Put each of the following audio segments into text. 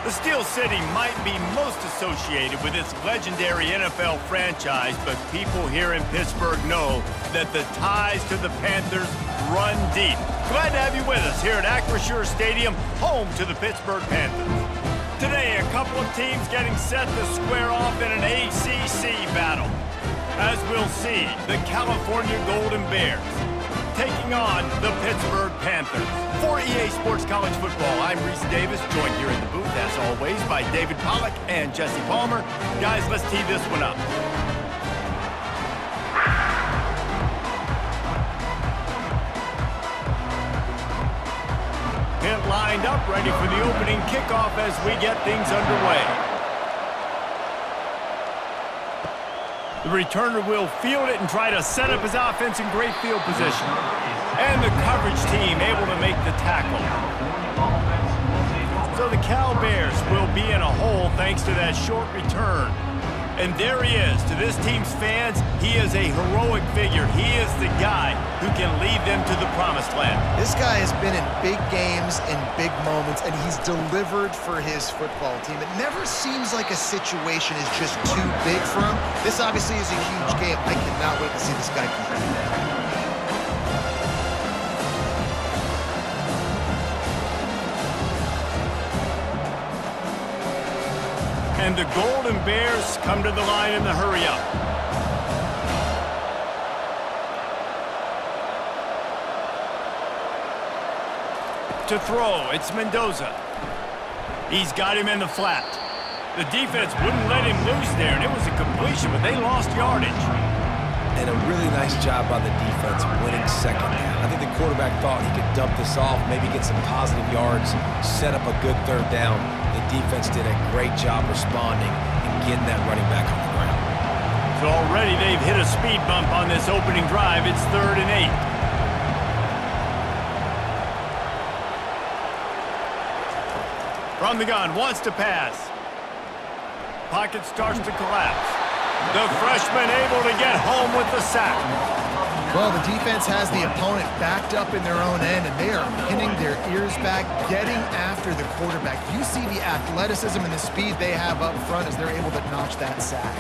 The Steel City might be most associated with its legendary NFL franchise, but people here in Pittsburgh know that the ties to the Panthers run deep. Glad to have you with us here at Acrisure Stadium, home to the Pittsburgh Panthers. Today, a couple of teams getting set to square off in an ACC battle. As we'll see, the California Golden Bears taking on the Pittsburgh Panthers. For EA Sports College Football, I'm Reese Davis, joined here in the booth, as always, by David Pollack and Jesse Palmer. Guys, let's tee this one up. Pitt lined up, ready for the opening kickoff as we get things underway. The returner will field it and try to set up his offense in great field position. And the coverage team able to make the tackle. So the Cal Bears will be in a hole thanks to that short return. And there he is. To this team's fans, he is a heroic figure. He is the guy who can lead them to the promised land. This guy has been in big games and big moments, and he's delivered for his football team. It never seems like a situation is just too big for him. This obviously is a huge game. I cannot wait to see this guy compete. And the Golden Bears come to the line in the hurry-up. To throw, it's Mendoza. He's got him in the flat. The defense wouldn't let him loose there, and it was a completion, but they lost yardage. And a really nice job by the defense winning second down. I think the quarterback thought he could dump this off, maybe get some positive yards, set up a good third down. The defense did a great job responding and getting that running back on the ground. So already they've hit a speed bump on this opening drive. It's 3rd and 8. From the gun, wants to pass. Pocket starts to collapse. The freshman able to get home with the sack. Well, the defense has the opponent backed up in their own end, and they are pinning their ears back, getting after the quarterback. You see the athleticism and the speed they have up front as they're able to notch that sack.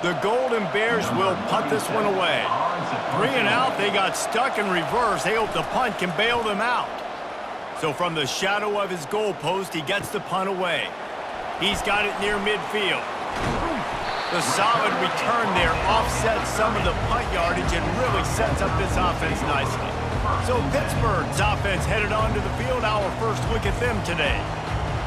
The Golden Bears will punt this one away. 3 and out, they got stuck in reverse. They hope the punt can bail them out. So from the shadow of his goalpost, he gets the punt away. He's got it near midfield. The solid return there offsets some of the punt yardage and really sets up this offense nicely. So Pittsburgh's offense headed onto the field. Our first look at them today.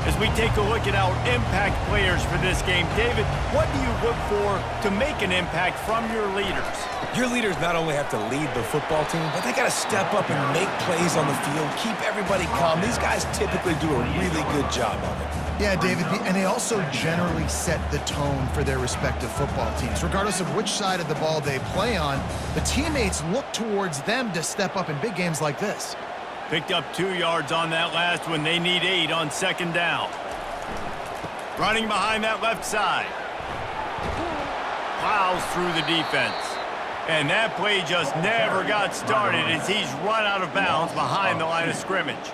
As we take a look at our impact players for this game, David, what do you look for to make an impact from your leaders? Your leaders not only have to lead the football team, but they got to step up and make plays on the field, keep everybody calm. These guys typically do a really good job of it. Yeah, David, and they also generally set the tone for their respective football teams. Regardless of which side of the ball they play on, the teammates look towards them to step up in big games like this. Picked up 2 yards on that last one. They need 8 on 2nd down. Running behind that left side. Plows through the defense. And that play just never got started as he's run out of bounds behind the line of scrimmage.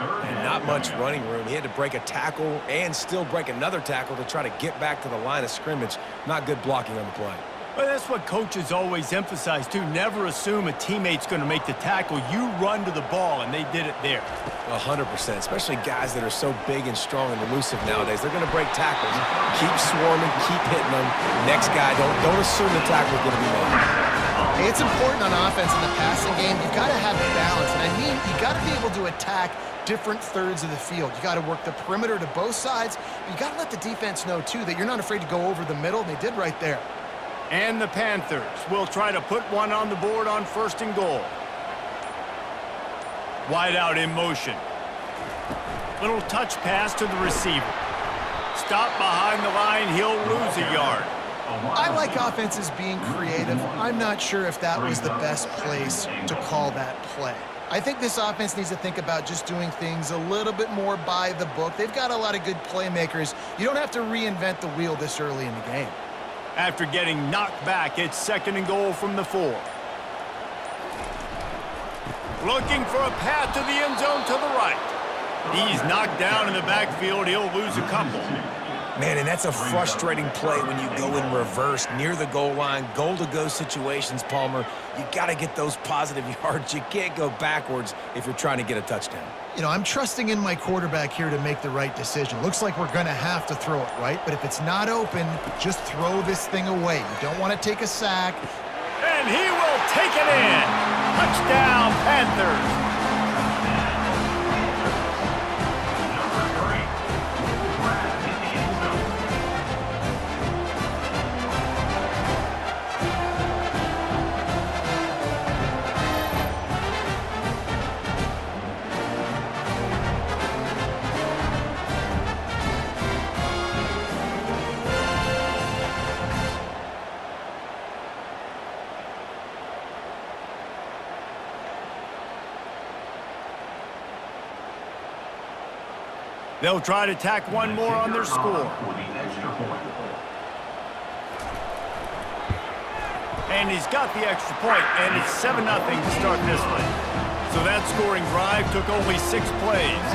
And not much running room. He had to break a tackle and still break another tackle to try to get back to the line of scrimmage. Not good blocking on the play. Well, that's what coaches always emphasize, too. Never assume a teammate's going to make the tackle. You run to the ball, and they did it there. 100%, especially guys that are so big and strong and elusive nowadays. They're going to break tackles. Keep swarming, keep hitting them. Next guy, don't assume the tackle's going to be made. Hey, it's important on offense in the passing game. You've got to have balance, and I mean you got to be able to attack different thirds of the field. You got to work the perimeter to both sides, but you got to let the defense know, too, that you're not afraid to go over the middle, and they did right there. And the Panthers will try to put one on the board on 1st and goal. Wide out in motion. Little touch pass to the receiver. Stop behind the line, he'll lose a yard. I like offenses being creative. I'm not sure if that was the best place to call that play. I think this offense needs to think about just doing things a little bit more by the book. They've got a lot of good playmakers. You don't have to reinvent the wheel this early in the game. After getting knocked back, it's 2nd and goal from the 4. Looking for a path to the end zone to the right. He's knocked down in the backfield. He'll lose a couple. Man, and that's a frustrating play when you go in reverse near the goal line, goal-to-go situations, Palmer. You got to get those positive yards. You can't go backwards if you're trying to get a touchdown. You know, I'm trusting in my quarterback here to make the right decision. Looks like we're going to have to throw it, right? But if it's not open, just throw this thing away. You don't want to take a sack. And he will take it in. Touchdown, Panthers. They'll try to tack one more on their score. And he's got the extra point, and it's 7-0 to start this one. So that scoring drive took only 6 plays,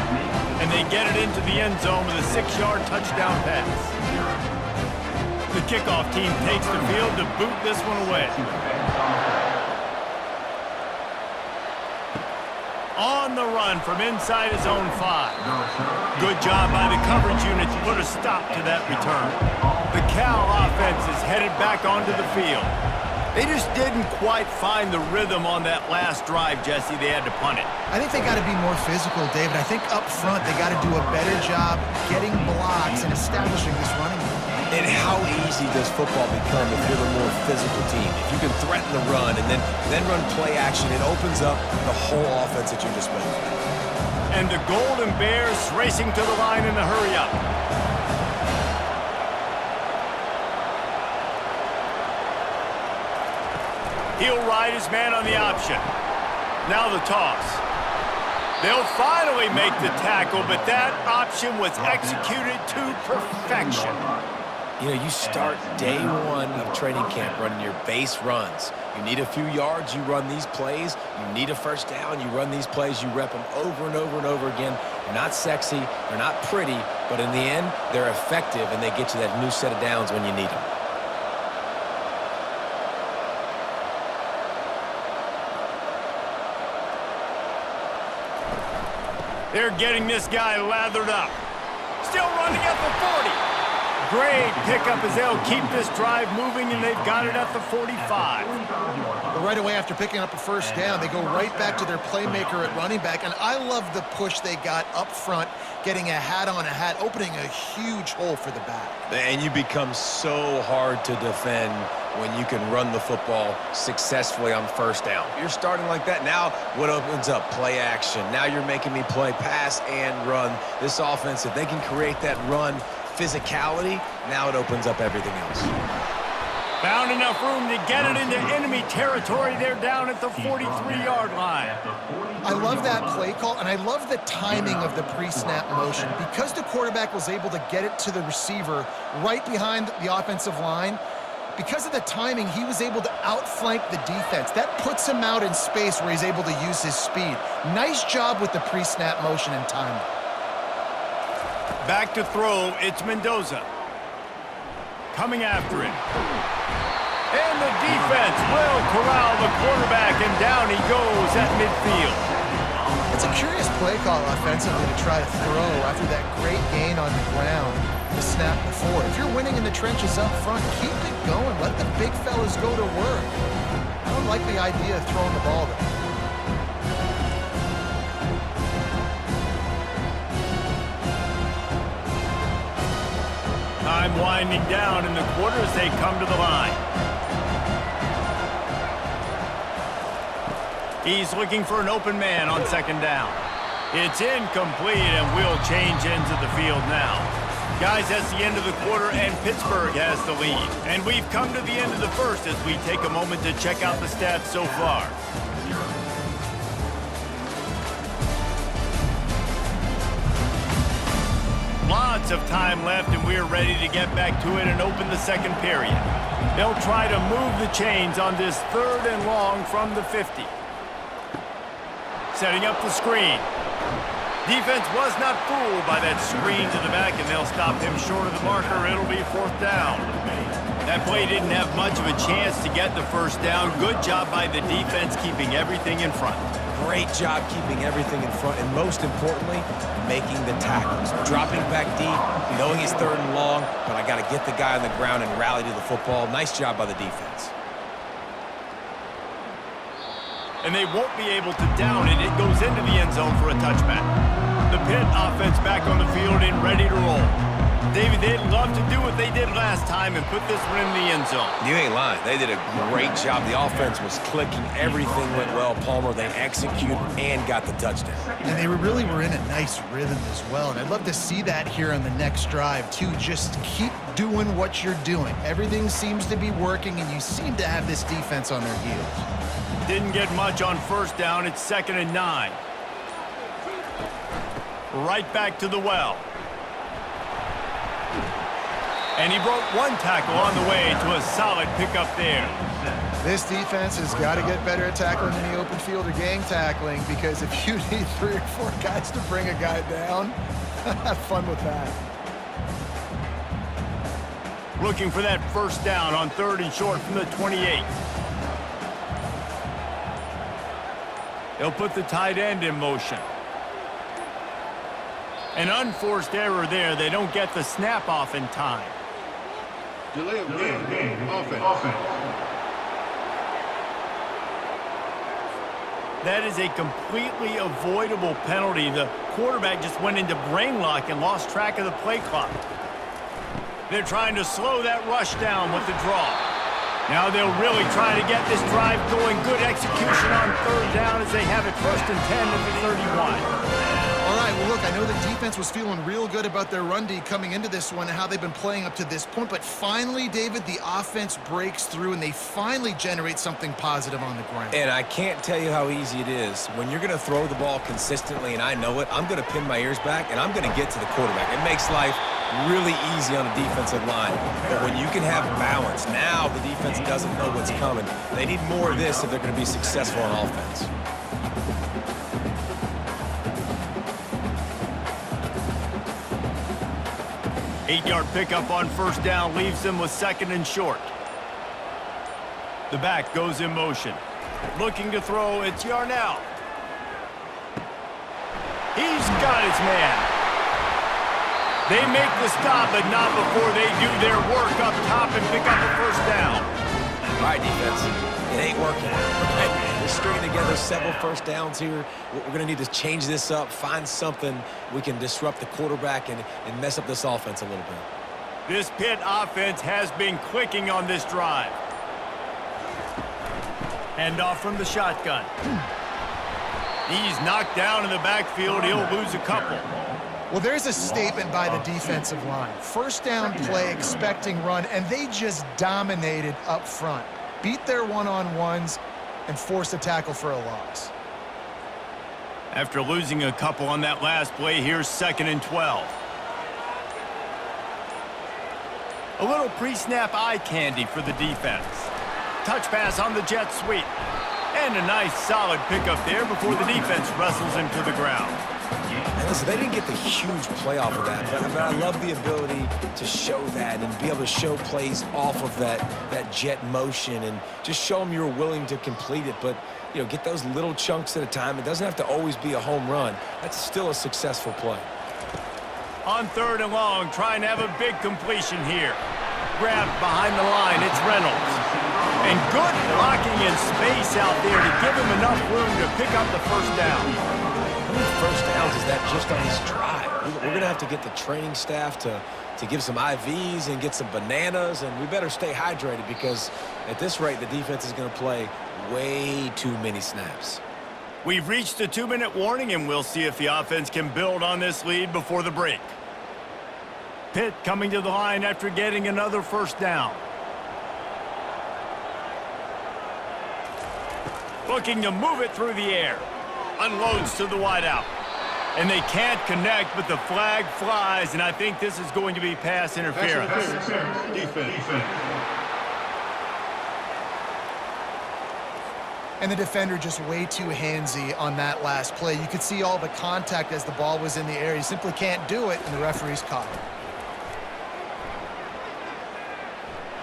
and they get it into the end zone with a 6-yard touchdown pass. The kickoff team takes the field to boot this one away. On the run from inside his own 5. Good job by the coverage unit to put a stop to that return. The Cal offense is headed back onto the field. They just didn't quite find the rhythm on that last drive, Jesse. They had to punt it. I think they got to be more physical, David. I think up front they got to do a better job getting blocks and establishing this running game. And how easy does football become if you're the more physical team? If you can threaten the run and then run play action, it opens up the whole offense at your disposal. And the Golden Bears racing to the line in a hurry up. He'll ride his man on the option. Now the toss. They'll finally make the tackle, but that option was executed to perfection. You know, you start day one of training camp running your base runs. You need a few yards, you run these plays. You need a first down, you run these plays. You rep them over and over and over again. They're not sexy, they're not pretty, but in the end, they're effective, and they get you that new set of downs when you need them. They're getting this guy lathered up. Still running at the 40. Great pickup as they'll keep this drive moving, and they've got it at the 45. But right away after picking up a first down, they go right back to their playmaker at running back. And I love the push they got up front, getting a hat on a hat, opening a huge hole for the back. And you become so hard to defend when you can run the football successfully on first down. You're starting like that. Now what opens up? Play action. Now you're making me play pass and run. This offense, if they can create that run physicality, now it opens up everything else. Found enough room to get it into enemy territory. They're down at the 43-yard line. I love that play call, and I love the timing of the pre-snap motion. Because the quarterback was able to get it to the receiver right behind the offensive line, because of the timing, he was able to outflank the defense. That puts him out in space where he's able to use his speed. Nice job with the pre-snap motion and timing. Back to throw, it's Mendoza. Coming after it. And the defense will corral the quarterback, and down he goes at midfield. It's a curious play call offensively to try to throw after that great gain on the ground the snap before. If you're winning in the trenches up front, keep it going. Let the big fellas go to work. I don't like the idea of throwing the ball there. Time winding down in the quarter as they come to the line. He's looking for an open man on second down. It's incomplete, and we'll change ends of the field now. Guys, that's the end of the quarter, and Pittsburgh has the lead. And we've come to the end of the first as we take a moment to check out the stats so far. Lots of time left, and we're ready to get back to it and open the second period. They'll try to move the chains on this 3rd and long from the 50. Setting up the screen. Defense was not fooled by that screen to the back, and they'll stop him short of the marker. It'll be 4th down. That play didn't have much of a chance to get the 1st down. Good job by the defense keeping everything in front. Great job keeping everything in front, and most importantly, making the tackles. Dropping back deep, knowing he's 3rd and long, but I got to get the guy on the ground and rally to the football. Nice job by the defense. And they won't be able to down it. It goes into the end zone for a touchback. The Pitt offense back on the field and ready to roll. David, they'd love to do what they did last time and put this one in the end zone. You ain't lying. They did a great job. The offense was clicking. Everything went well. Palmer, they executed and got the touchdown. And they really were in a nice rhythm as well. And I'd love to see that here on the next drive, too. Just keep doing what you're doing. Everything seems to be working, and you seem to have this defense on their heels. Didn't get much on 1st down. It's 2nd and 9. Right back to the well. And he broke one tackle on the way to a solid pickup there. This defense has got to get better at tackling in the open field or gang tackling, because if you need 3 or 4 guys to bring a guy down, have fun with that. Looking for that 1st down on 3rd and short from the 28. They'll put the tight end in motion. An unforced error there. They don't get the snap off in time. Delay of game. Offense. That is a completely avoidable penalty. The quarterback just went into brain lock and lost track of the play clock. They're trying to slow that rush down with the draw. Now they'll really try to get this drive going. Good execution on 3rd down as they have it 1st and 10 at the 31. All right, well, look, I know the defense was feeling real good about their run D coming into this one and how they've been playing up to this point, but finally, David, the offense breaks through and they finally generate something positive on the ground. And I can't tell you how easy it is. When you're going to throw the ball consistently, and I know it, I'm going to pin my ears back, and I'm going to get to the quarterback. It makes life really easy on a defensive line. But when you can have balance, now the defense doesn't know what's coming. They need more of this if they're going to be successful on offense. Eight-yard pickup on 1st down leaves them with 2nd and short. The back goes in motion. Looking to throw, it's Yarnell. He's got his man. They make the stop, but not before they do their work up top and pick up a 1st down. All right, defense. It ain't working. We're stringing together several 1st downs here. We're going to need to change this up, find something we can disrupt the quarterback and mess up this offense a little bit. This Pitt offense has been clicking on this drive. Hand off from the shotgun. He's knocked down in the backfield. He'll lose a couple. Well, there's a statement by the defensive line. 1st down play, expecting run, and they just dominated up front. Beat their one-on-ones and forced a tackle for a loss. After losing a couple on that last play, here's 2nd and 12. A little pre-snap eye candy for the defense. Touch pass on the jet sweep. And a nice solid pickup there before the defense wrestles him to the ground. And listen, they didn't get the huge play off of that, but I love the ability to show that and be able to show plays off of that jet motion and just show them you're willing to complete it. But, you know, get those little chunks at a time. It doesn't have to always be a home run. That's still a successful play. On 3rd and long, trying to have a big completion here. Grabbed behind the line, it's Reynolds. And good blocking in space out there to give him enough room to pick up the 1st down. How many 1st downs is that just on this drive? We're going to have to get the training staff to give some IVs and get some bananas, and we better stay hydrated because at this rate, the defense is going to play way too many snaps. We've reached a 2-minute warning, and we'll see if the offense can build on this lead before the break. Pitt coming to the line after getting another 1st down. Looking to move it through the air. Unloads to the wideout. And they can't connect, but the flag flies, and I think this is going to be pass interference. Defense. And the defender just way too handsy on that last play. You could see all the contact as the ball was in the air. You simply can't do it, and the referee's caught it.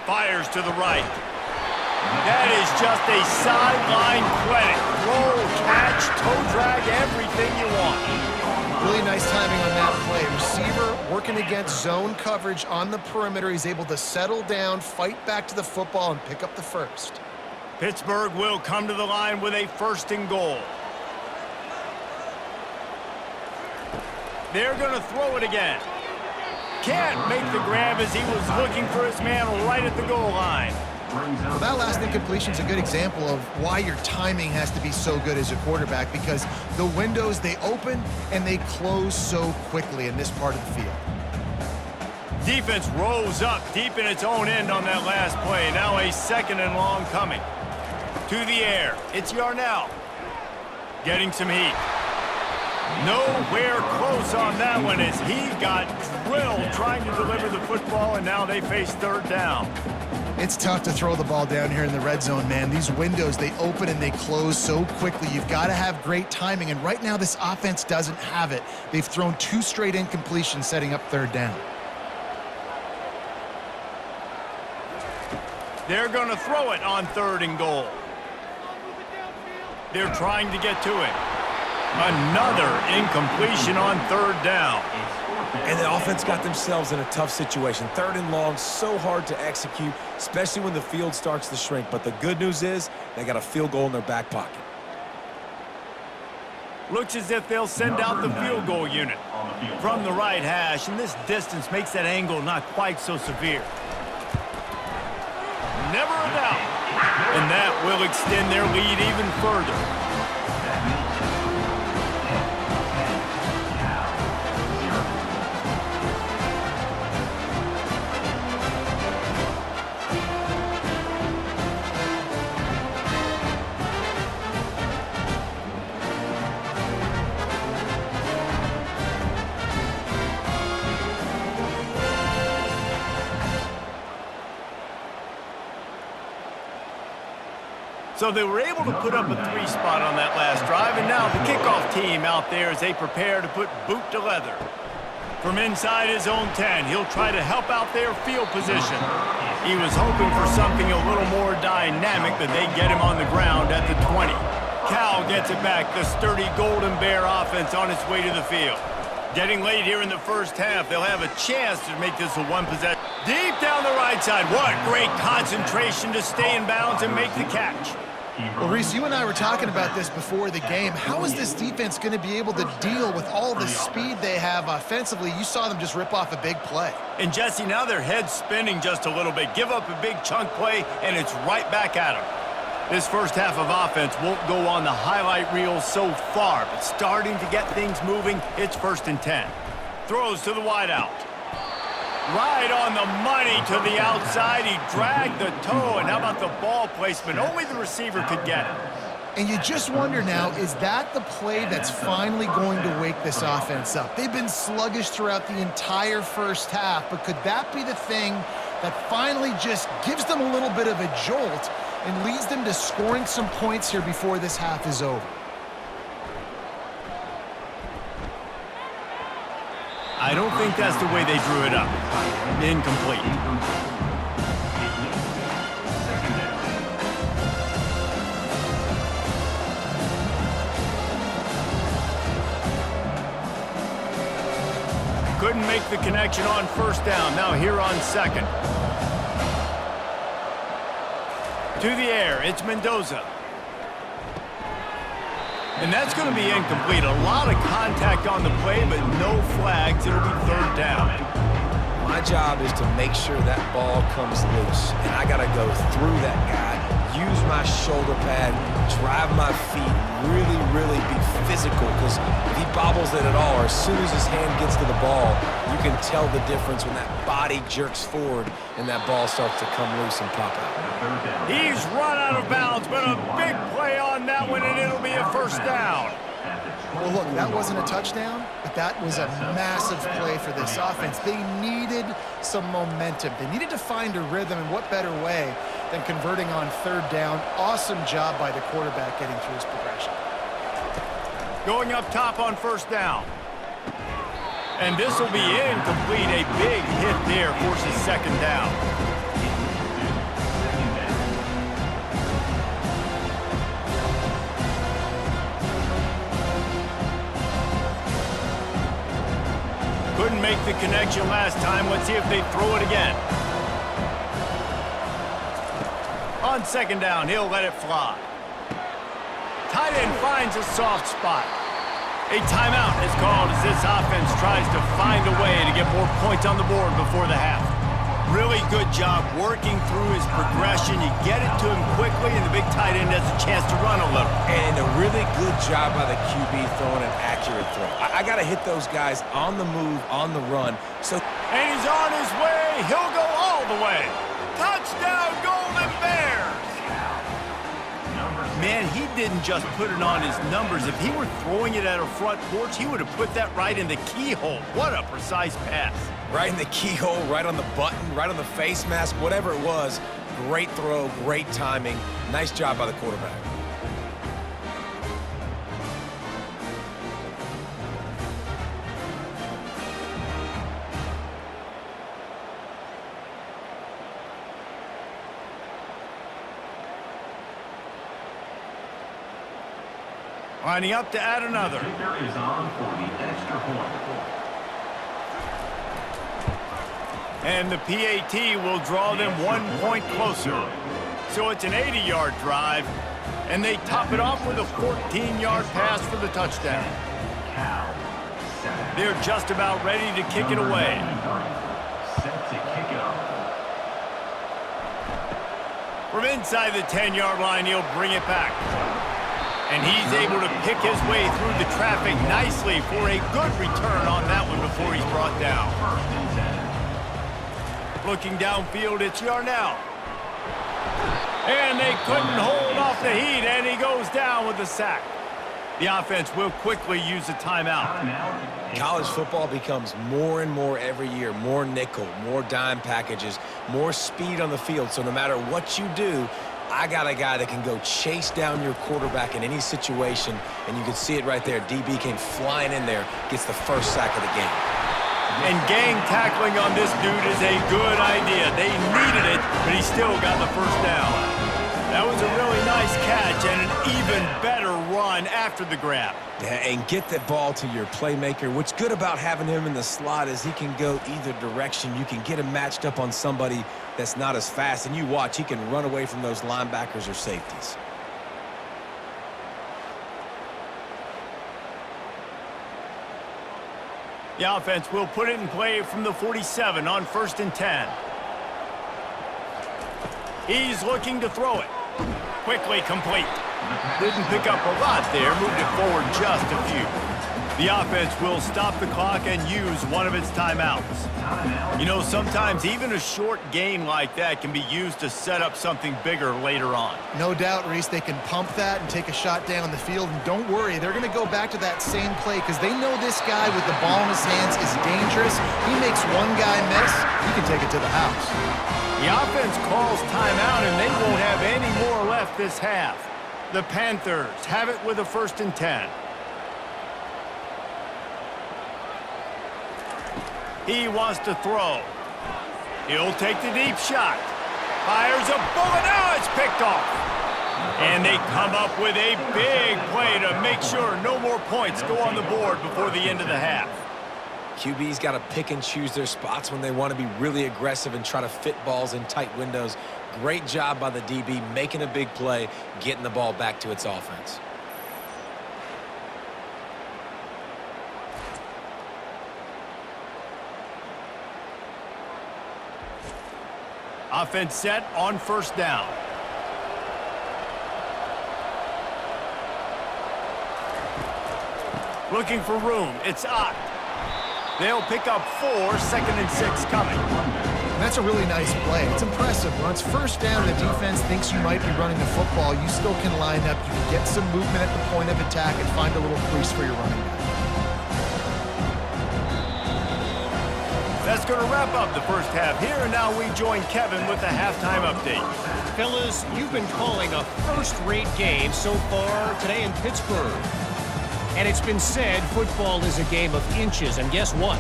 Fires to the right. That is just a sideline credit. Roll, catch, toe drag, everything you want. Really nice timing on that play. Receiver working against zone coverage on the perimeter. He's able to settle down, fight back to the football, and pick up the first. Pittsburgh will come to the line with a 1st and goal. They're going to throw it again. Can't make the grab as he was looking for his man right at the goal line. Well, that last incompletion is a good example of why your timing has to be so good as a quarterback, because the windows, they open and they close so quickly in this part of the field. Defense rose up deep in its own end on that last play. Now a 2nd and long coming. To the air. It's Yarnell. Getting some heat. Nowhere close on that one as he got drilled trying to deliver the football, and now they face 3rd down. It's tough to throw the ball down here in the red zone, man. These windows, they open and they close so quickly. You've got to have great timing, and right now this offense doesn't have it. They've thrown 2 straight incompletions setting up 3rd down. They're going to throw it on 3rd and goal. They're trying to get to it. Another incompletion on 3rd down. And the offense got themselves in a tough situation. 3rd and long, so hard to execute, especially when the field starts to shrink. But the good news is they got a field goal in their back pocket. Looks as if they'll send out the field goal unit from the right hash, and this distance makes that angle not quite so severe. Never a doubt. And that will extend their lead even further. So they were able to put up a 3 spot on that last drive, and now the kickoff team out there as they prepare to put boot to leather. From inside his own 10, he'll try to help out their field position. He was hoping for something a little more dynamic, but they get him on the ground at the 20. Cal gets it back, the sturdy Golden Bear offense on its way to the field. Getting late here in the first half, they'll have a chance to make this a 1 possession. Deep down the right side, what great concentration to stay in bounds and make the catch. Well, Reese, you and I were talking about this before the game. How is this defense going to be able to deal with all the speed they have offensively? You saw them just rip off a big play. And, Jesse, now their head's spinning just a little bit. Give up a big chunk play, and it's right back at them. This first half of offense won't go on the highlight reel so far, but starting to get things moving, it's 1st and 10. Throws to the wideout. Right on the money to the outside. He dragged the toe, and how about the ball placement? Only the receiver could get it. And you just wonder now, is that the play that's finally going to wake this offense up? They've been sluggish throughout the entire first half, but could that be the thing that finally just gives them a little bit of a jolt and leads them to scoring some points here before this half is over? I don't think that's the way they drew it up. Incomplete. Couldn't make the connection on 1st down. Now here on 2nd. To the air, it's Mendoza. And that's going to be incomplete. A lot of contact on the play, but no flags. It'll be 3rd down. My job is to make sure that ball comes loose, and I got to go through that guy, use my shoulder pad, drive my feet, really be physical, because if he bobbles it at all, or as soon as his hand gets to the ball, you can tell the difference when that body jerks forward and that ball starts to come loose and pop out. He's run out of bounds, but a big play on that one, and it'll be a 1st down. Well, look, that wasn't a touchdown, but that was a massive play for this offense. They needed some momentum. They needed to find a rhythm, and what better way than converting on third down. Awesome job by the quarterback getting through his progression. Going up top on first down. And this will be incomplete. A big hit there forces second down. Couldn't make the connection last time. Let's see if they throw it again. On second down, he'll let it fly. Tight end finds a soft spot. A timeout is called as this offense tries to find a way to get more points on the board before the half. Really good job working through his progression. You get it to him quickly, and the big tight end has a chance to run a little. And a really good job by the QB throwing an accurate throw. I got to hit those guys on the move, on the run. And he's on his way. He'll go all the way. Touchdown, Golden Bears! Man, he didn't just put it on his numbers. If he were throwing it at a front porch, he would have put that right in the keyhole. What a precise pass. Right in the keyhole, right on the button, right on the face mask, whatever it was. Great throw, great timing. Nice job by the quarterback. Lining up to add another. Kicker is on for the extra point. And the PAT will draw them 1 point closer. So it's an 80-yard drive, and they top it off with a 14-yard pass for the touchdown. They're just about ready to kick it away. Set to kick it off. From inside the 10-yard line, he'll bring it back. And he's able to pick his way through the traffic nicely for a good return on that one before he's brought down. Looking downfield, it's Yarnell. And they couldn't hold off the heat, and he goes down with the sack. The offense will quickly use a timeout. College football becomes more and more every year, more nickel, more dime packages, more speed on the field. So no matter what you do, I got a guy that can go chase down your quarterback in any situation, and you can see it right there. DB came flying in there, gets the first sack of the game. And gang tackling on this dude is a good idea. They needed it, but he still got the first down. That was a really nice catch and an even better run after the grab. Yeah, and get that ball to your playmaker. What's good about having him in the slot is he can go either direction. You can get him matched up on somebody that's not as fast, and you watch, he can run away from those linebackers or safeties. The offense will put it in play from the 47 on 1st and 10. He's looking to throw it. Quickly complete. Didn't pick up a lot there, moved it forward just a few. The offense will stop the clock and use one of its timeouts. You know, sometimes even a short gain like that can be used to set up something bigger later on. No doubt, Reese, they can pump that and take a shot down the field. And don't worry, they're going to go back to that same play because they know this guy with the ball in his hands is dangerous. He makes one guy miss, he can take it to the house. The offense calls timeout, and they won't have any more left this half. The Panthers have it with a 1st and 10. He wants to throw. He'll take the deep shot. Fires a bullet. Now it's picked off. And they come up with a big play to make sure no more points go on the board before the end of the half. QB's got to pick and choose their spots when they want to be really aggressive and try to fit balls in tight windows. Great job by the DB making a big play, getting the ball back to its offense. Offense set on 1st down. Looking for room. It's Ott. They'll pick up 4, 2nd and 6 coming. And that's a really nice play. It's impressive. When it's 1st down, the defense thinks you might be running the football. You still can line up. You can get some movement at the point of attack and find a little crease for your running back. That's going to wrap up the first half here, and now we join Kevin with the halftime update. Fellas, you've been calling a first-rate game so far today in Pittsburgh. And it's been said football is a game of inches, and guess what?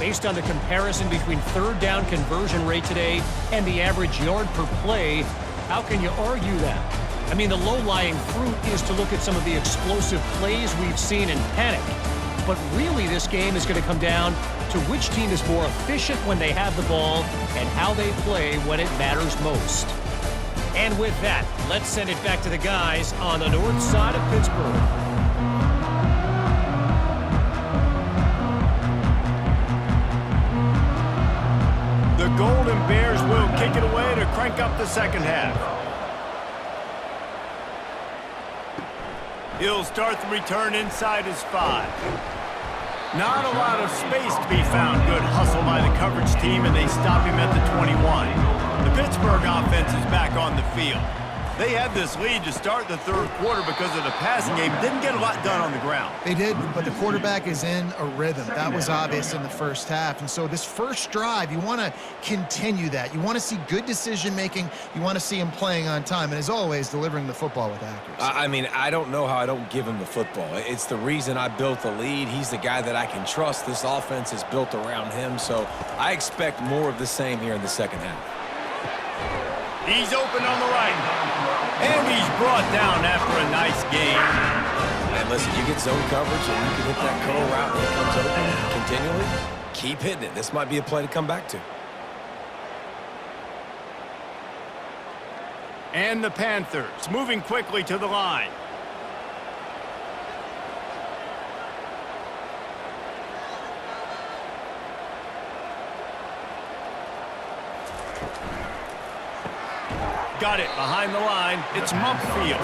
Based on the comparison between third down conversion rate today and the average yard per play, how can you argue that? I mean, the low-lying fruit is to look at some of the explosive plays we've seen in panic. But really, this game is going to come down to which team is more efficient when they have the ball and how they play when it matters most. And with that, let's send it back to the guys on the north side of Pittsburgh. The Golden Bears will kick it away to crank up the second half. He'll start the return inside his 5. Not a lot of space to be found. Good hustle by the coverage team, and they stop him at the 21. The Pittsburgh offense is back on the field. They had this lead to start the third quarter because of the passing game. Didn't get a lot done on the ground. They did, but the quarterback is in a rhythm. That was obvious in the first half. And so this first drive, you want to continue that. You want to see good decision-making. You want to see him playing on time. And as always, delivering the football with accuracy. I mean, I don't know how I don't give him the football. It's the reason I built the lead. He's the guy that I can trust. This offense is built around him. So I expect more of the same here in the second half. He's open on the right. And he's brought down after a nice game. And listen, you get zone coverage and you can hit that curl route when it comes open continually. Keep hitting it. This might be a play to come back to. And the Panthers moving quickly to the line. Got it behind the line. It's Mumpfield.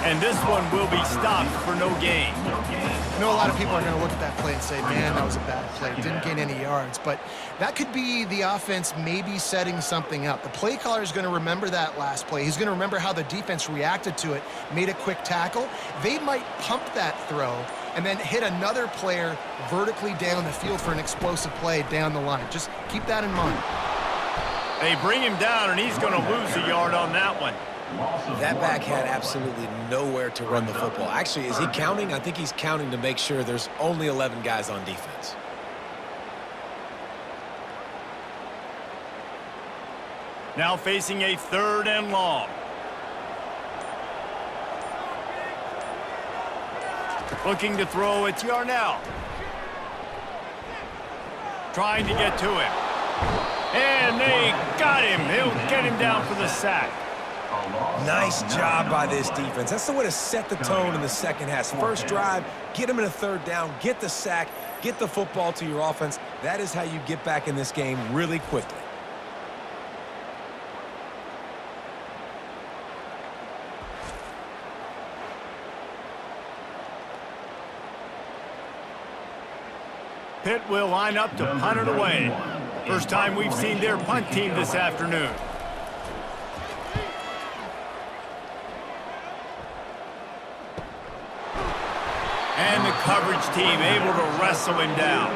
And this one will be stopped for no gain. I know a lot of people are going to look at that play and say, man, that was a bad play. Didn't gain any yards. But that could be the offense maybe setting something up. The play caller is going to remember that last play. He's going to remember how the defense reacted to it, made a quick tackle. They might pump that throw and then hit another player vertically down the field for an explosive play down the line. Just keep that in mind. They bring him down, and he's going to lose a yard on that one. That back had absolutely nowhere to run the football. Actually, is he counting? I think he's counting to make sure there's only 11 guys on defense. Now facing a 3rd and long. Looking to throw, it's Yarnell. Trying to get to him. And they got him. He'll get him down for the sack. Nice job by this defense. That's the way to set the tone in the second half. First drive, get him in a 3rd down, get the sack, get the football to your offense. That is how you get back in this game really quickly. Pitt will line up to punt it away. First time we've seen their punt team this afternoon. And the coverage team able to wrestle him down.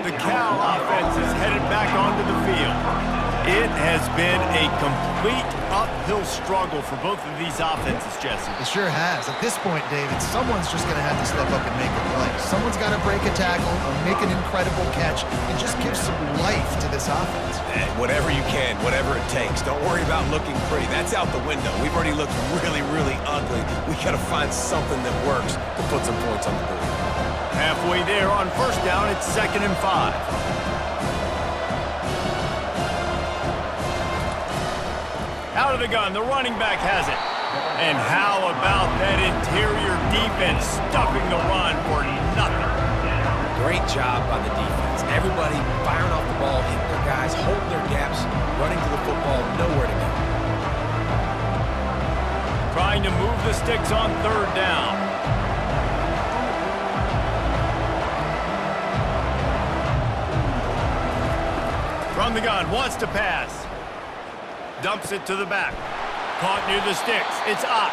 The Cal offense is headed back onto the field. It has been a complete uphill struggle for both of these offenses, Jesse. It sure has. At this point, David, someone's just going to have to step up and make a play. Someone's got to break a tackle or make an incredible catch and just give some life to this offense. And whatever you can, whatever it takes. Don't worry about looking pretty. That's out the window. We've already looked really, really ugly. We got to find something that works to put some points on the board. Halfway there on first down, it's 2nd and 5. Out of the gun, the running back has it. And how about that interior defense stuffing the run for nothing? Great job by the defense. Everybody firing off the ball, hitting their guys, holding their gaps, running to the football, nowhere to go. Trying to move the sticks on 3rd down. From the gun, wants to pass. Dumps it to the back. Caught near the sticks. It's Ott.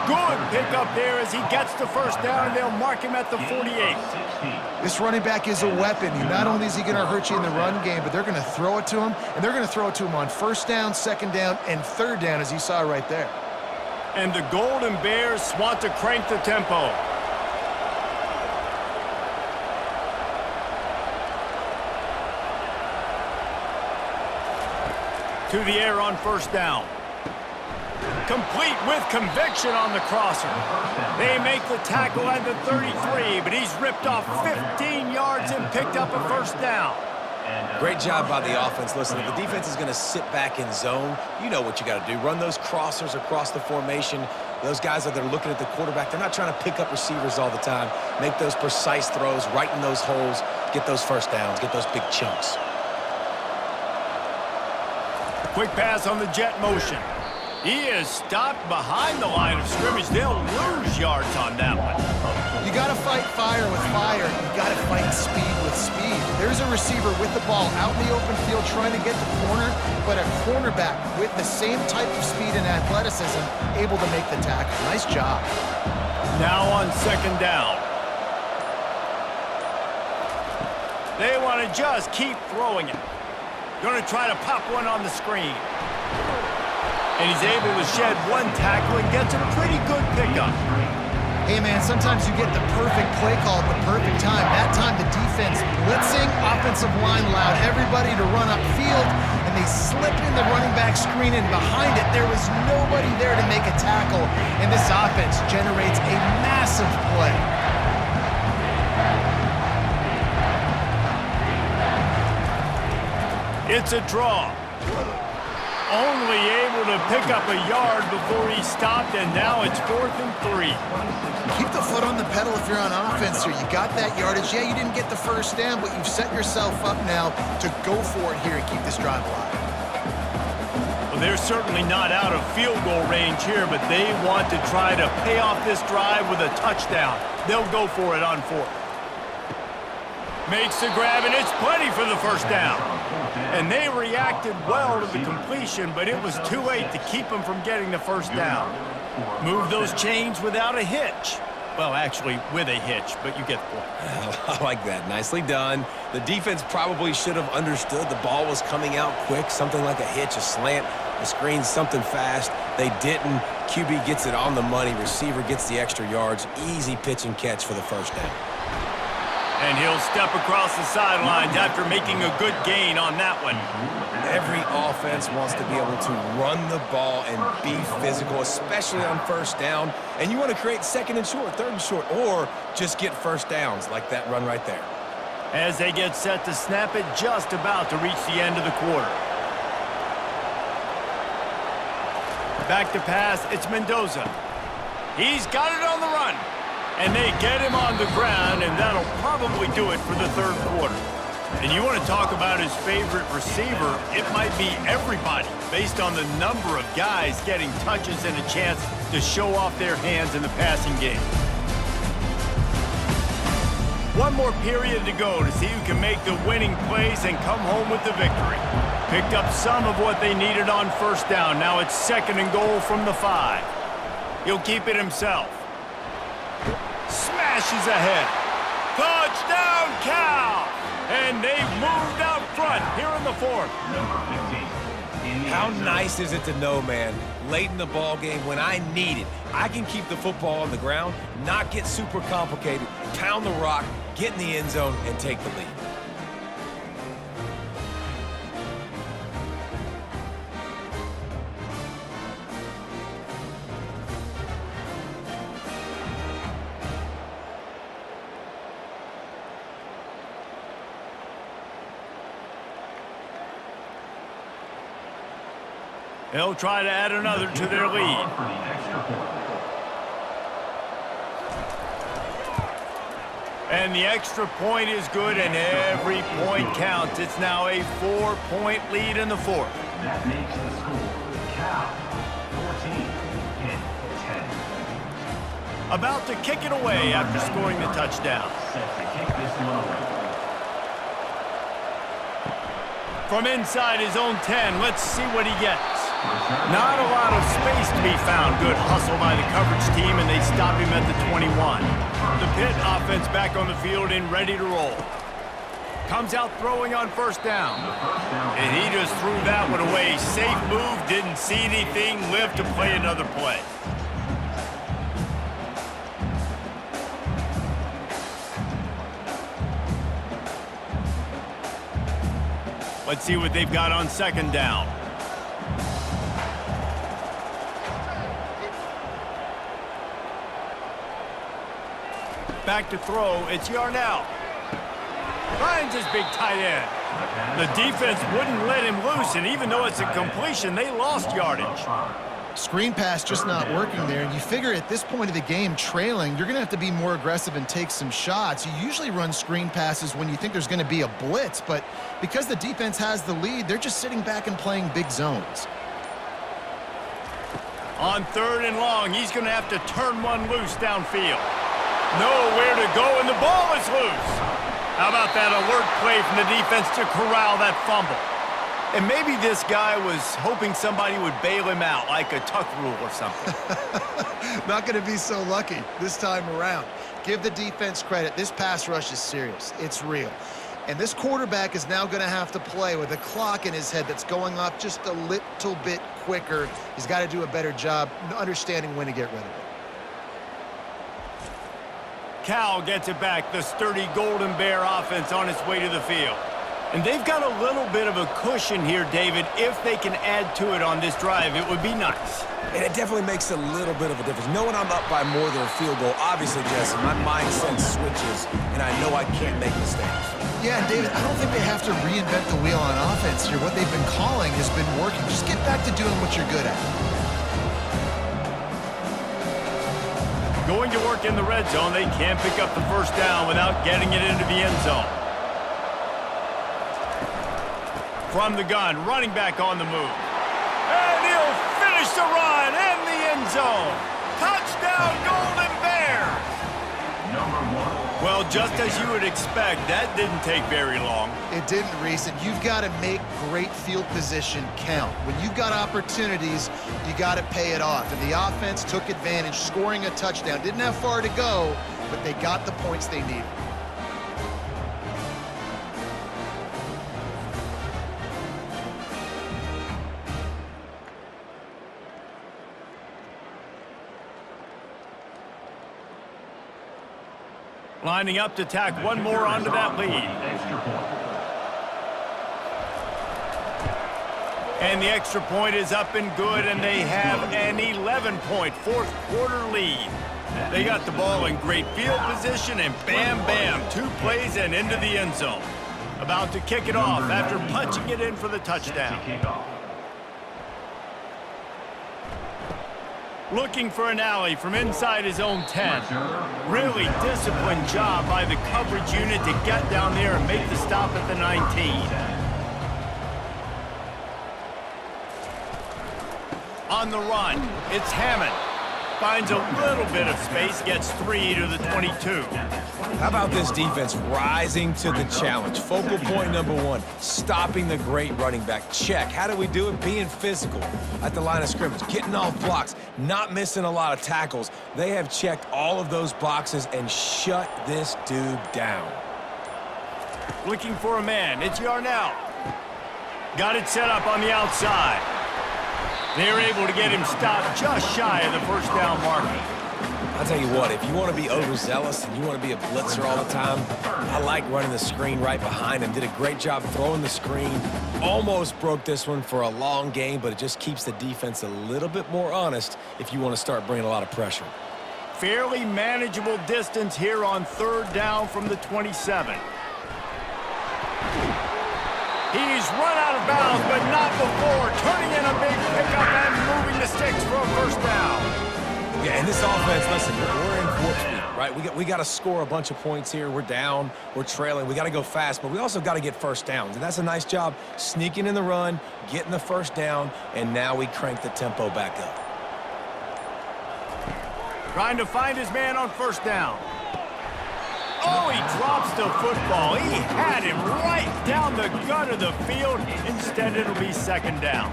Good pickup there as he gets the first down, and they'll mark him at the 48. This running back is a weapon. Not only is he going to hurt you in the run game, but they're going to throw it to him, and they're going to throw it to him on first down, second down, and third down, as you saw right there. And the Golden Bears want to crank the tempo. To the air on first down. Complete with conviction on the crosser. They make the tackle at the 33, but he's ripped off 15 yards and picked up a first down. Great job by the offense. Listen, if the defense is going to sit back in zone, you know what you got to do. Run those crossers across the formation. Those guys that are looking at the quarterback, they're not trying to pick up receivers all the time. Make those precise throws, right in those holes, get those first downs, get those big chunks. Quick pass on the jet motion. He is stopped behind the line of scrimmage. They'll lose yards on that one. You got to fight fire with fire. You got to fight speed with speed. There's a receiver with the ball out in the open field trying to get the corner, but a cornerback with the same type of speed and athleticism able to make the tackle. Nice job. Now on second down. They want to just keep throwing it. Going to try to pop one on the screen. And he's able to shed one tackle and gets a pretty good pickup. Hey, man, sometimes you get the perfect play call at the perfect time. That time the defense blitzing, offensive line allowed everybody to run upfield, and they slipped in the running back screen, and behind it there was nobody there to make a tackle, and this offense generates a massive play. It's a draw. Only able to pick up a yard before he stopped, and now it's 4th and 3. Keep the foot on the pedal if you're on offense here. You got that yardage. Yeah, you didn't get the first down, but you've set yourself up now to go for it here and keep this drive alive. Well, they're certainly not out of field goal range here, but they want to try to pay off this drive with a touchdown. They'll go for it on 4th. Makes the grab, and it's plenty for the first down. And they reacted well to the completion, but it was too late to keep them from getting the first down. Move those chains without a hitch. Well, actually, with a hitch, but you get the point. I like that. Nicely done. The defense probably should have understood the ball was coming out quick, something like a hitch, a slant, a screen, something fast. They didn't. QB gets it on the money. Receiver gets the extra yards. Easy pitch and catch for the first down. And he'll step across the sidelines after making a good gain on that one. Every offense wants to be able to run the ball and be physical, especially on first down. And you want to create second and short, third and short, or just get first downs like that run right there. As they get set to snap it, just about to reach the end of the quarter. Back to pass, it's Mendoza. He's got it on the run. And they get him on the ground, and that'll probably do it for the third quarter. And you want to talk about his favorite receiver, it might be everybody, based on the number of guys getting touches and a chance to show off their hands in the passing game. One more period to go to see who can make the winning plays and come home with the victory. Picked up some of what they needed on first down. Now it's 2nd and goal from the 5. He'll keep it himself. Smashes ahead. Touchdown, Cal! And they've moved out front here in the 4th. How nice is it to know, man, late in the ball game when I need it, I can keep the football on the ground, not get super complicated, pound the rock, get in the end zone, and take the lead. They'll try to add another to their lead. And the extra point is good, and every point counts. It's now a 4-point lead in the 4th. That makes the score Cal 14 and 10. About to kick it away after scoring the touchdown. Set to kick this one away. From inside his own 10, let's see what he gets. Not a lot of space to be found. Good hustle by the coverage team, and they stop him at the 21. The Pitt offense back on the field and ready to roll. Comes out throwing on first down. And he just threw that one away. Safe move, didn't see anything, lived to play another play. Let's see what they've got on second down. Back to throw, it's Yarnell. Finds his big tight end. The defense wouldn't let him loose, and even though it's a completion, they lost yardage. Screen pass just not working there, and you figure at this point of the game, trailing, you're going to have to be more aggressive and take some shots. You usually run screen passes when you think there's going to be a blitz, but because the defense has the lead, they're just sitting back and playing big zones. On third and long, he's going to have to turn one loose downfield. Nowhere to go, and the ball is loose. How about that alert play from the defense to corral that fumble? And maybe this guy was hoping somebody would bail him out, like a tuck rule or something. Not going to be so lucky this time around. Give the defense credit. This pass rush is serious. It's real. And this quarterback is now going to have to play with a clock in his head that's going off just a little bit quicker. He's got to do a better job understanding when to get rid of it. Cal gets it back. The sturdy Golden Bear offense on its way to the field. And they've got a little bit of a cushion here, David. If they can add to it on this drive, it would be nice. And it definitely makes a little bit of a difference. Knowing I'm up by more than a field goal, obviously, Jesse, my mindset switches, and I know I can't make mistakes. Yeah, and David, I don't think they have to reinvent the wheel on offense here. What they've been calling has been working. Just get back to doing what you're good at. Going to work in the red zone, they can't pick up the first down without getting it into the end zone. From the gun, running back on the move. And he'll finish the run in the end zone. Touchdown, Golden Bears! Well, just as you would expect, that didn't take very long. It didn't, Reese, and you've got to make great field position count. When you've got opportunities, you got to pay it off. And the offense took advantage, scoring a touchdown. Didn't have far to go, but they got the points they needed. Lining up to tack one more onto that lead. And the extra point is up and good, and they have an 11-point fourth quarter lead. They got the ball in great field position, and bam, bam, 2 plays and into the end zone. About to kick it off after punching it in for the touchdown. Looking for an alley from inside his own 10. Really disciplined job by the coverage unit to get down there and make the stop at the 19. On the run, it's Hammond. Finds a little bit of space, gets 3 to the 22. How about this defense rising to the challenge? Focal point number 1, stopping the great running back. Check. How do we do it? Being physical at the line of scrimmage, getting off blocks, not missing a lot of tackles. They have checked all of those boxes and shut this dude down. Looking for a man. It's Yarnell. Got it set up on the outside. They're able to get him stopped just shy of the first down marker. I'll tell you what, if you want to be overzealous and you want to be a blitzer all the time, I like running the screen right behind him. Did a great job throwing the screen. Almost broke this one for a long game, but it just keeps the defense a little bit more honest if you want to start bringing a lot of pressure. Fairly manageable distance here on third down from the 27. He's run out of bounds, but not before turning in a big pickup and moving the sticks for a first down. Yeah, and this offense, listen, we're in 4th speed, right? We got to score a bunch of points here. We're down, we're trailing. We got to go fast, but we also got to get first downs. And that's a nice job sneaking in the run, getting the first down, and now we crank the tempo back up. Trying to find his man on first down. Oh, he drops the football. He had him right down the gut of the field. Instead, it'll be second down.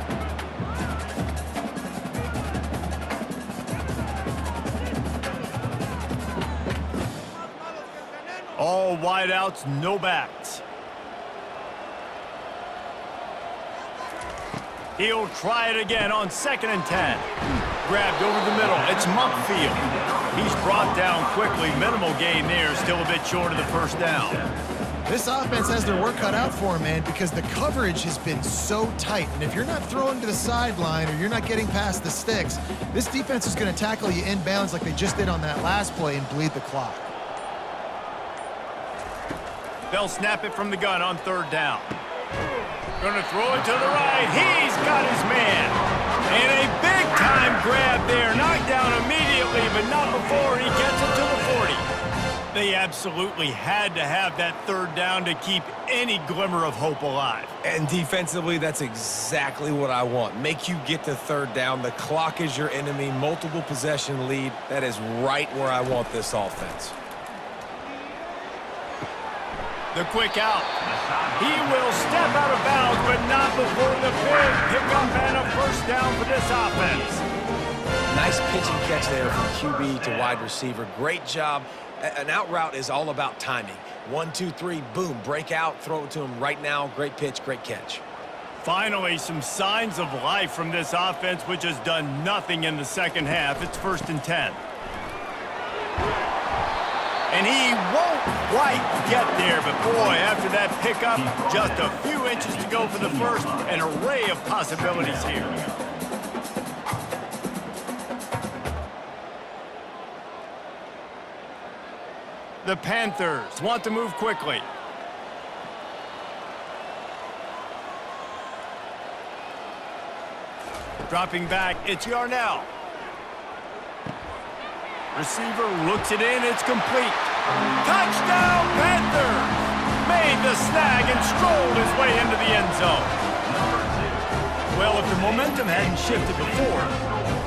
All wideouts, no backs. He'll try it again on 2nd and 10. Grabbed over the middle. It's Monkfield. He's brought down quickly. Minimal gain there. Still a bit short of the first down. This offense has their work cut out for them, man, because the coverage has been so tight. And if you're not throwing to the sideline or you're not getting past the sticks, this defense is going to tackle you inbounds like they just did on that last play and bleed the clock. They'll snap it from the gun on 3rd down. Going to throw it to the right. He's got his man. And a big-time grab there. Knocked down immediately, but not before he gets it to the 40. They absolutely had to have that 3rd down to keep any glimmer of hope alive. And defensively, that's exactly what I want. Make you get to 3rd down. The clock is your enemy. Multiple possession lead. That is right where I want this offense. The quick out. He will step out of bounds, but not before the big pickup and a first down for this offense. Nice pitch and catch there from QB to wide receiver. Great job. An out route is all about timing. 1, 2, 3, boom, break out, throw it to him right now. Great pitch, great catch. Finally, some signs of life from this offense, which has done nothing in the second half. It's 1st and 10. And he won't quite get there, but boy, after that pickup, just a few inches to go for the first. An array of possibilities here. The Panthers want to move quickly. Dropping back, it's Yarnell. Receiver looks it in, it's complete. Touchdown, Panthers! Made the snag and strolled his way into the end zone. Well, if the momentum hadn't shifted before,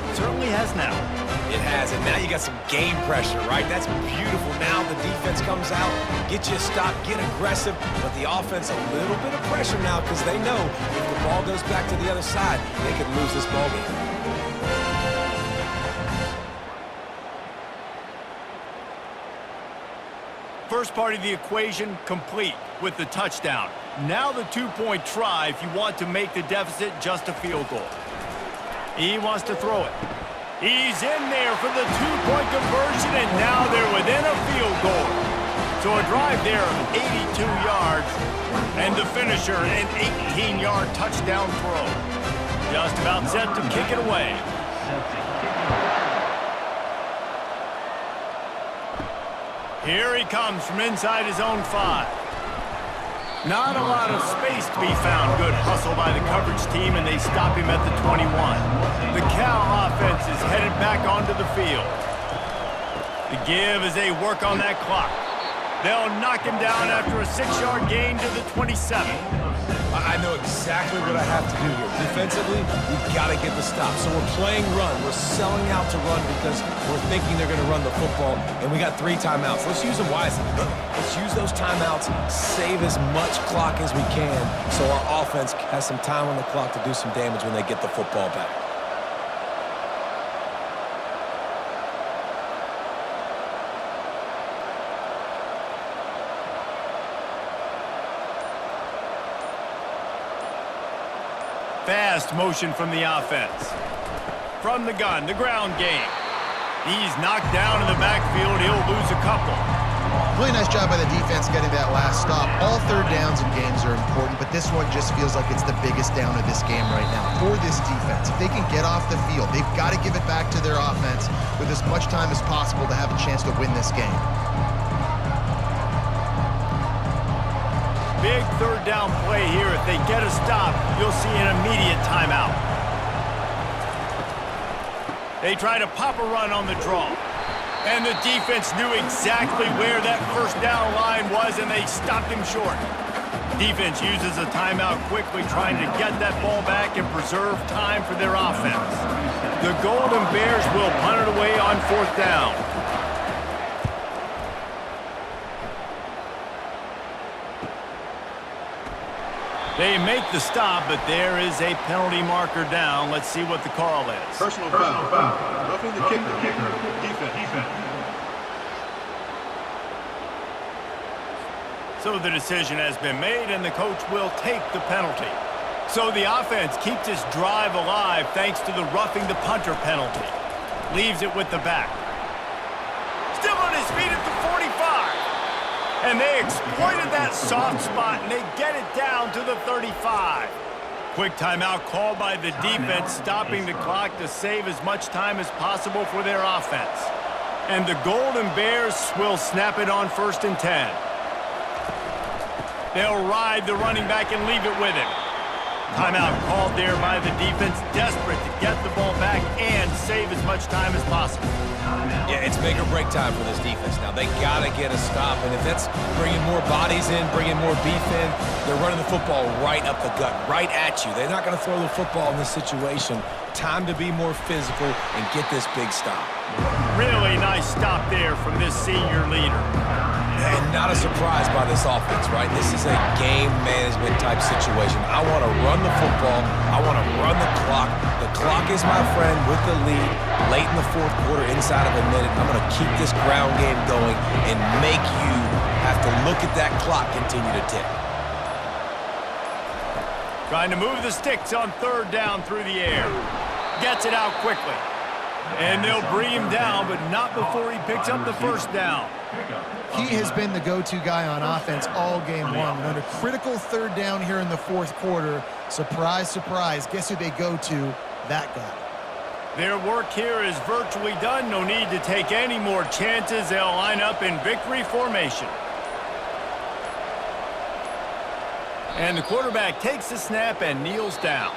it certainly has now. It has, and now you got some game pressure, right? That's beautiful. Now the defense comes out, get you a stop, get aggressive, but the offense a little bit of pressure now because they know if the ball goes back to the other side, they could lose this ball game. First part of the equation complete with the touchdown. Now the 2-point try if you want to make the deficit just a field goal. He wants to throw it. He's in there for the 2-point conversion, and now they're within a field goal. So a drive there of 82 yards, and the finisher, an 18-yard touchdown throw. Just about set to kick it away. Here he comes from inside his own 5. Not a lot of space to be found. Good hustle by the coverage team, and they stop him at the 21. The Cal offense is headed back onto the field. The give as they work on that clock. They'll knock him down after a 6-yard gain to the 27. I know exactly what I have to do here. Defensively, we've got to get the stop. So we're playing run. We're selling out to run because we're thinking they're going to run the football, and we got 3 timeouts. Let's use them wisely. Let's use those timeouts, save as much clock as we can so our offense has some time on the clock to do some damage when they get the football back. Fast motion from the offense. From the gun, the ground game. He's knocked down in the backfield. He'll lose a couple. Really nice job by the defense getting that last stop. All 3rd downs in games are important, but this one just feels like it's the biggest down of this game right now for this defense. If they can get off the field, they've got to give it back to their offense with as much time as possible to have a chance to win this game. Big 3rd down play here. If they get a stop, you'll see an immediate timeout. They try to pop a run on the draw. And the defense knew exactly where that first down line was, and they stopped him short. Defense uses a timeout quickly, trying to get that ball back and preserve time for their offense. The Golden Bears will punt it away on 4th down. They make the stop, but there is a penalty marker down. Let's see what the call is. Personal foul. Roughing the kicker. Defense. So the decision has been made, and the coach will take the penalty. So the offense keeps this drive alive thanks to the roughing the punter penalty. Leaves it with the back. Still on his feet at the 45. And they exploited that soft spot, and they get it down to the 35. Quick timeout called by the defense, stopping the clock to save as much time as possible for their offense. And the Golden Bears will snap it on 1st and 10. They'll ride the running back and leave it with him. Timeout called there by the defense, desperate to get the ball back and save as much time as possible. Yeah, it's make or break time for this defense now. They got to get a stop, and if that's bringing more bodies in, bringing more beef in, they're running the football right up the gut, right at you. They're not going to throw the football in this situation. Time to be more physical and get this big stop. Really nice stop there from this senior leader. And not a surprise by this offense, right? This is a game management type situation. I want to run the football. I want to run the clock. The clock is my friend with the lead. Late in the 4th quarter, inside of a minute, I'm going to keep this ground game going and make you have to look at that clock continue to tick. Trying to move the sticks on 3rd down through the air. Gets it out quickly. And they'll bring him down, but not before he picks up the 1st down. He has been the go-to guy on offense all game long. And on a critical 3rd down here in the 4th quarter, surprise, surprise, guess who they go to? That guy. Their work here is virtually done. No need to take any more chances. They'll line up in victory formation. And the quarterback takes the snap and kneels down.